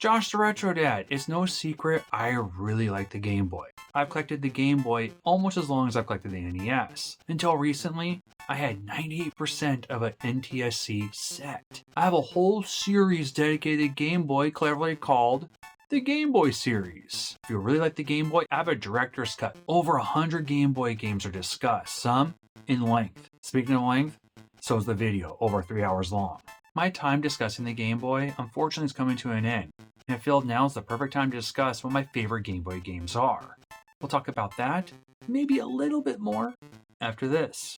Josh the Retro Dad. It's no secret I really like the Game Boy. I've collected the Game Boy almost as long as I've collected the NES. Until recently, I had 98% of an NTSC set. I have a whole series dedicated to Game Boy, cleverly called the Gameboy Series. If you really like the Game Boy, I have a director's cut. Over 100 Game Boy games are discussed, some in length. Speaking of length, so is the video, over 3 hours long. My time discussing the Game Boy, unfortunately, is coming to an end, and I feel now is the perfect time to discuss what my favorite Game Boy games are. We'll talk about that, maybe a little bit more, after this.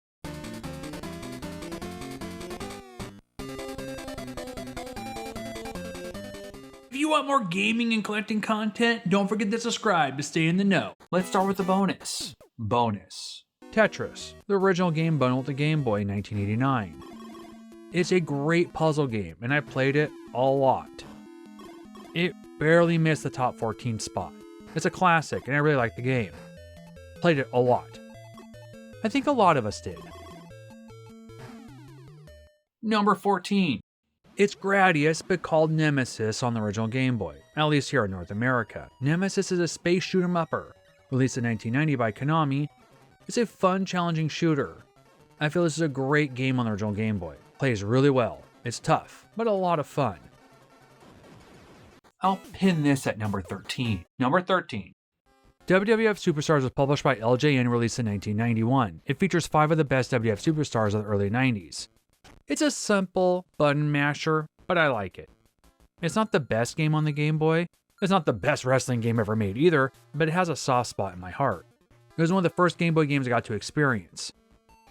If you want more gaming and collecting content, don't forget to subscribe to stay in the know. Let's start with the bonus. Bonus. Tetris, the original game bundled with the Game Boy in 1989. It's a great puzzle game, and I played it a lot. It barely missed the top 14 spot. It's a classic, and I really like the game. Played it a lot. I think a lot of us did. Number 14. It's Gradius, but called Nemesis on the original Game Boy, at least here in North America. Nemesis is a space shoot-'em-upper. Released in 1990 by Konami, it's a fun, challenging shooter. I feel this is a great game on the original Game Boy. Plays really well. It's tough, but a lot of fun. I'll pin this at number 13. Number 13. WWF Superstars was published by LJN and released in 1991. It features 5 of the best WWF superstars of the early 90s. It's a simple button masher, but I like it. It's not the best game on the Game Boy. It's not the best wrestling game ever made either, but it has a soft spot in my heart. It was one of the first Game Boy games I got to experience.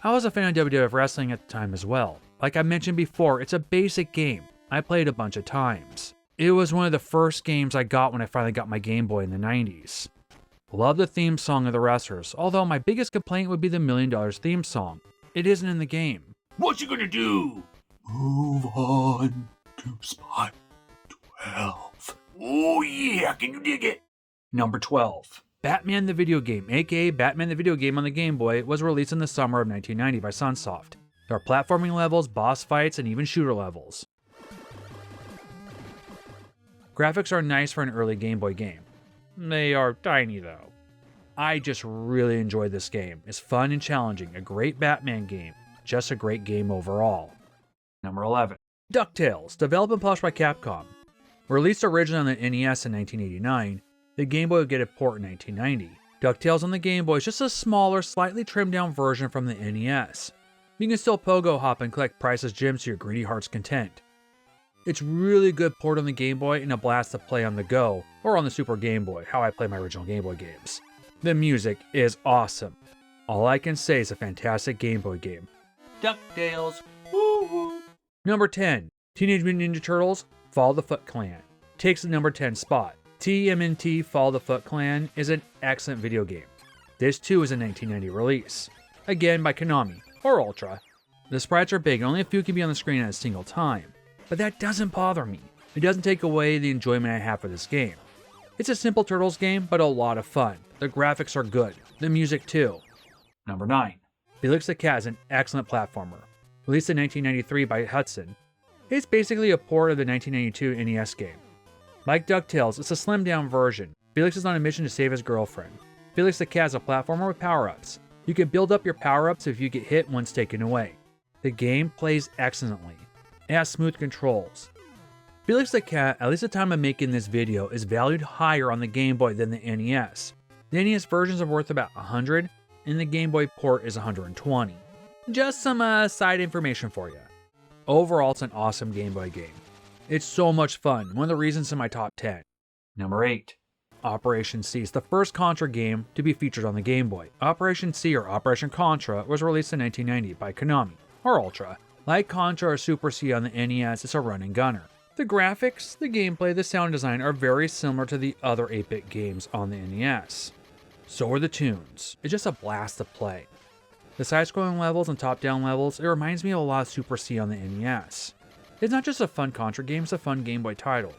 I was a fan of WWF wrestling at the time as well. Like I mentioned before, it's a basic game. I played a bunch of times. It was one of the first games I got when I finally got my Game Boy in the 90s. Love the theme song of the wrestlers, although my biggest complaint would be the $1 Million theme song. It isn't in the game. What you gonna do? Move on to spot 12. Oh yeah, can you dig it? Number 12. Batman the Video Game, aka Batman the Video Game on the Game Boy, was released in the summer of 1990 by Sunsoft. There are platforming levels, boss fights, and even shooter levels. Graphics are nice for an early Game Boy game. They are tiny though. I just really enjoyed this game. It's fun and challenging, a great Batman game. Just a great game overall. Number 11. DuckTales, developed and published by Capcom. Released originally on the NES in 1989, the Game Boy would get a port in 1990. DuckTales on the Game Boy is just a smaller, slightly trimmed down version from the NES. You can still pogo hop and collect priceless gems to your greedy heart's content. It's really good port on the Game Boy and a blast to play on the go, or on the Super Game Boy, how I play my original Game Boy games. The music is awesome. All I can say is a fantastic Game Boy game. DuckTales, woo-hoo! Number 10. Teenage Mutant Ninja Turtles, Fall of the Foot Clan. Takes the number 10 spot. TMNT Fall of the Foot Clan is an excellent video game. This too is a 1990 release. Again by Konami, or Ultra. The sprites are big and only a few can be on the screen at a single time. But that doesn't bother me. It doesn't take away the enjoyment I have for this game. It's a simple Turtles game, but a lot of fun. The graphics are good. The music too. Number 9. Felix the Cat is an excellent platformer. Released in 1993 by Hudson, it's basically a port of the 1992 NES game. Like DuckTales, it's a slimmed down version. Felix is on a mission to save his girlfriend. Felix the Cat is a platformer with power-ups. You can build up your power-ups if you get hit once taken away. The game plays excellently. It has smooth controls. Felix the Cat, at least at the time of making this video, is valued higher on the Game Boy than the NES. The NES versions are worth about $100, and the Game Boy port is $120. Just some side information for you. Overall, it's an awesome Game Boy game. It's so much fun, one of the reasons in my top 10. Number 8. Operation C is the first Contra game to be featured on the Game Boy. Operation C, or Operation Contra, was released in 1990 by Konami, or Ultra. Like Contra or Super C on the NES, it's a run and gunner. The graphics, the gameplay, the sound design are very similar to the other 8-bit games on the NES. So are the tunes. It's just a blast to play. The side-scrolling levels and top-down levels, it reminds me of a lot of Super C on the NES. It's not just a fun Contra game, it's a fun Game Boy title.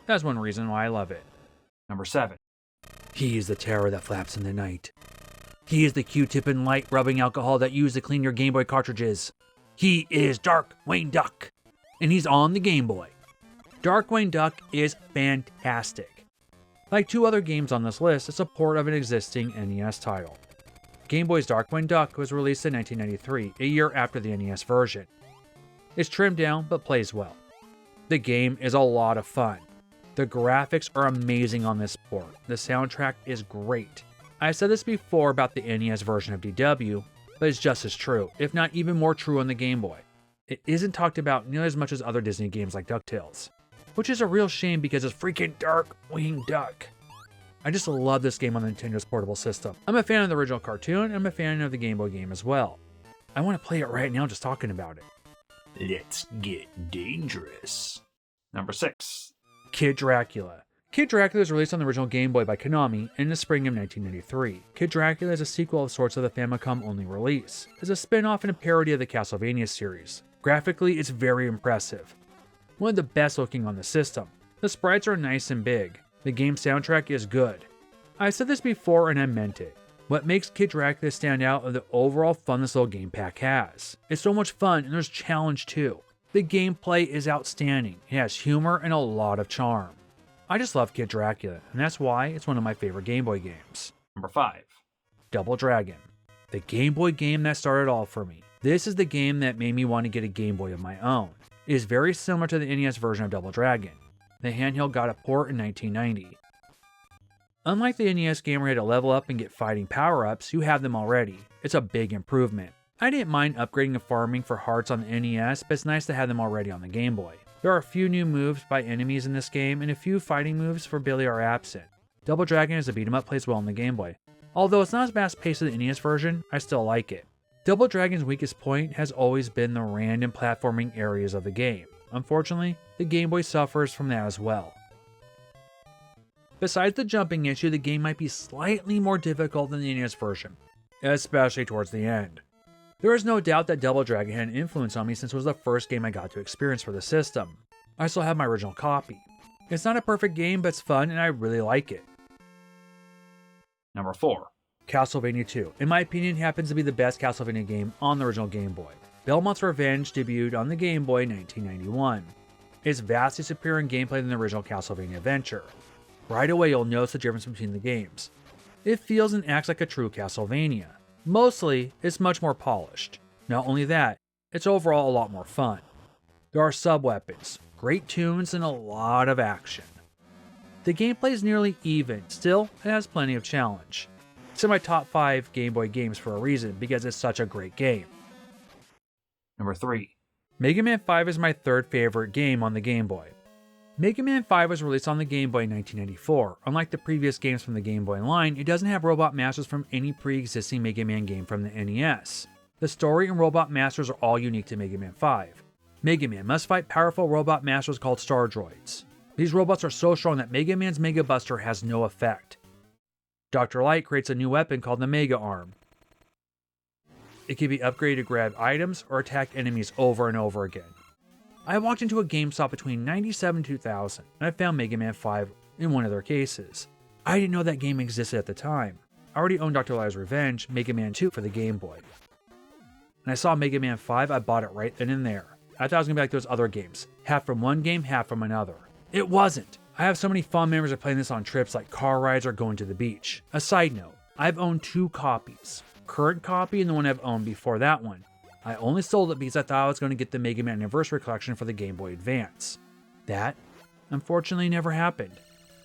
That's one reason why I love it. Number 7. He is the terror that flaps in the night. He is the Q-tip and light rubbing alcohol that you use to clean your Game Boy cartridges. He is Dark Wayne Duck, and he's on the Game Boy. Darkwing Duck is fantastic. Like two other games on this list, it's a port of an existing NES title. Game Boy's Darkwing Duck was released in 1993, a year after the NES version. It's trimmed down but plays well. The game is a lot of fun. The graphics are amazing on this port. The soundtrack is great. I said this before about the NES version of DW, but it's just as true, if not even more true on the Game Boy. It isn't talked about nearly as much as other Disney games like DuckTales, which is a real shame because it's freaking Darkwing Duck. I just love this game on Nintendo's portable system. I'm a fan of the original cartoon, and I'm a fan of the Game Boy game as well. I want to play it right now just talking about it. Let's get dangerous. Number 6. Kid Dracula. Kid Dracula was released on the original Game Boy by Konami in the spring of 1993. Kid Dracula is a sequel of sorts of the Famicom-only release. It's a spin-off and a parody of the Castlevania series. Graphically, it's very impressive. One of the best looking on the system. The sprites are nice and big. The game's soundtrack is good. I said this before and I meant it. What makes Kid Dracula stand out is the overall fun this little game pack has. It's so much fun and there's challenge too. The gameplay is outstanding. It has humor and a lot of charm. I just love Kid Dracula, and that's why it's one of my favorite Game Boy games. Number 5. Double Dragon. The Game Boy game that started all for me. This is the game that made me want to get a Game Boy of my own. It is very similar to the NES version of Double Dragon. The handheld got a port in 1990. Unlike the NES game where you had to level up and get fighting power-ups, you have them already. It's a big improvement. I didn't mind upgrading and farming for hearts on the NES, but it's nice to have them already on the Game Boy. There are a few new moves by enemies in this game, and a few fighting moves for Billy are absent. Double Dragon as a beat 'em up plays well on the Game Boy. Although it's not as fast paced as the NES version, I still like it. Double Dragon's weakest point has always been the random platforming areas of the game. Unfortunately, the Game Boy suffers from that as well. Besides the jumping issue, the game might be slightly more difficult than the NES version, especially towards the end. There is no doubt that Double Dragon had an influence on me since it was the first game I got to experience for the system. I still have my original copy. It's not a perfect game, but it's fun and I really like it. Number 4. Castlevania 2, in my opinion, happens to be the best Castlevania game on the original Game Boy. Belmont's Revenge debuted on the Game Boy in 1991. It's vastly superior in gameplay than the original Castlevania Adventure. Right away you'll notice the difference between the games. It feels and acts like a true Castlevania. Mostly, it's much more polished. Not only that, it's overall a lot more fun. There are sub-weapons, great tunes, and a lot of action. The gameplay is nearly even, still, it has plenty of challenge. It's in my top 5 Game Boy games for a reason, because it's such a great game. Number 3. Mega Man 5 is my third favorite game on the Game Boy. Mega Man 5 was released on the Game Boy in 1994. Unlike the previous games from the Game Boy line, it doesn't have Robot Masters from any pre-existing Mega Man game from the NES. The story and Robot Masters are all unique to Mega Man 5. Mega Man must fight powerful Robot Masters called Star Droids. These robots are so strong that Mega Man's Mega Buster has no effect. Dr. Light creates a new weapon called the Mega Arm. It can be upgraded to grab items or attack enemies over and over again. I walked into a GameStop between 97 and 2000, and I found Mega Man 5 in one of their cases. I didn't know that game existed at the time. I already owned Dr. Light's Revenge, Mega Man 2 for the Game Boy. And I saw Mega Man 5, I bought it right then and there. I thought it was going to be like those other games, half from one game, half from another. It wasn't! I have so many fond memories of playing this on trips like car rides or going to the beach. A side note, I've owned 2 copies. Current copy and the one I've owned before that one. I only sold it because I thought I was going to get the Mega Man Anniversary Collection for the Game Boy Advance. That, unfortunately, never happened.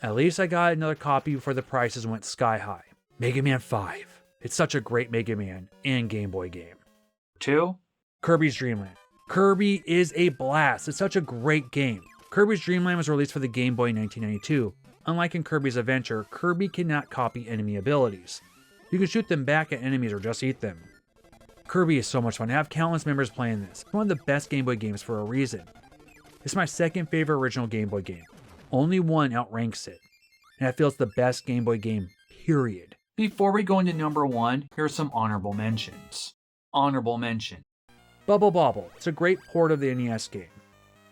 At least I got another copy before the prices went sky high. Mega Man 5. It's such a great Mega Man and Game Boy game. 2. Kirby's Dream Land. Kirby is a blast. It's such a great game. Kirby's Dream Land was released for the Game Boy in 1992. Unlike in Kirby's Adventure, Kirby cannot copy enemy abilities. You can shoot them back at enemies or just eat them. Kirby is so much fun. I have countless members playing this. It's one of the best Game Boy games for a reason. It's my second favorite original Game Boy game. Only one outranks it. And I feel it's the best Game Boy game, period. Before we go into number 1, here are some honorable mentions. Honorable mention. Bubble Bobble. It's a great port of the NES game,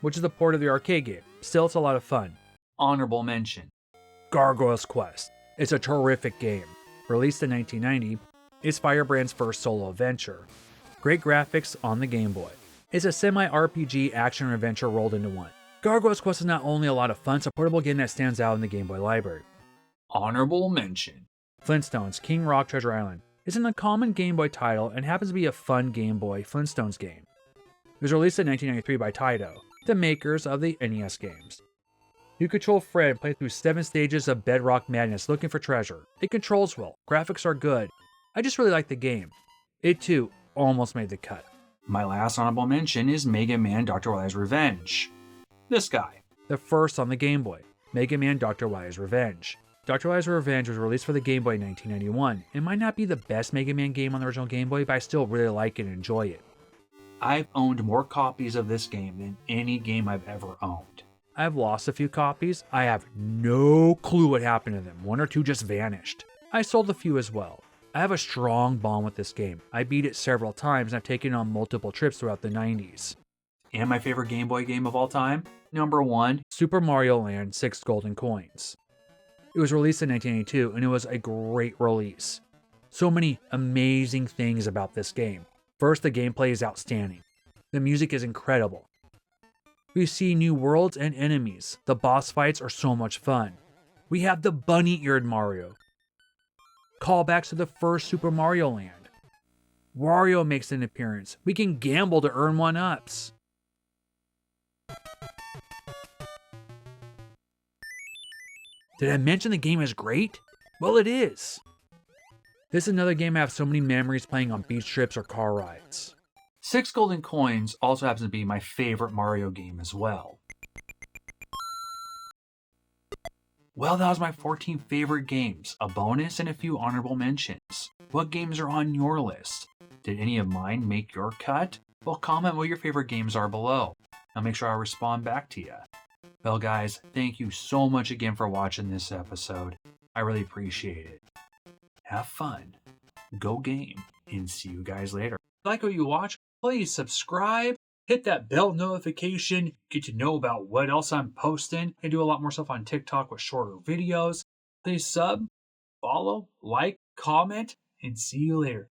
which is the port of the arcade game. Still, it's a lot of fun. Honorable mention. Gargoyle's Quest. It's a terrific game. Released in 1990, it's Firebrand's first solo adventure. Great graphics on the Game Boy. It's a semi-RPG action and adventure rolled into one. Gargoyle's Quest is not only a lot of fun, it's a portable game that stands out in the Game Boy library. Honorable mention. Flintstones King Rock Treasure Island is an uncommon Game Boy title and happens to be a fun Game Boy Flintstones game. It was released in 1993 by Taito, the makers of the NES games. You control Fred and play through 7 stages of Bedrock Madness looking for treasure. It controls well, graphics are good. I just really like the game. It too almost made the cut. My last honorable mention is Mega Man Dr. Wily's Revenge. This guy. The first on the Game Boy, Mega Man Dr. Wily's Revenge. Dr. Wily's Revenge was released for the Game Boy in 1991. It might not be the best Mega Man game on the original Game Boy, but I still really like it and enjoy it. I've owned more copies of this game than any game I've ever owned. I've lost a few copies. I have no clue what happened to them. 1 or 2 just vanished. I sold a few as well. I have a strong bond with this game. I beat it several times and I've taken it on multiple trips throughout the 90s. And my favorite Game Boy game of all time? Number 1. Super Mario Land 6 Golden Coins. It was released in 1982 and it was a great release. So many amazing things about this game. First, the gameplay is outstanding. The music is incredible. We see new worlds and enemies. The boss fights are so much fun. We have the bunny-eared Mario. Callbacks to the first Super Mario Land. Wario makes an appearance. We can gamble to earn 1-ups. Did I mention the game is great? Well, it is. This is another game I have so many memories playing on beach trips or car rides. 6 Golden Coins also happens to be my favorite Mario game as well. Well, that was my 14 favorite games, a bonus and a few honorable mentions. What games are on your list? Did any of mine make your cut? Well, comment what your favorite games are below. I'll make sure I respond back to you. Well, guys, thank you so much again for watching this episode. I really appreciate it. Have fun, go game, and see you guys later. If you like what you watch, please subscribe, hit that bell notification, get to know about what else I'm posting. I do a lot more stuff on TikTok with shorter videos. Please sub, follow, like, comment, and see you later.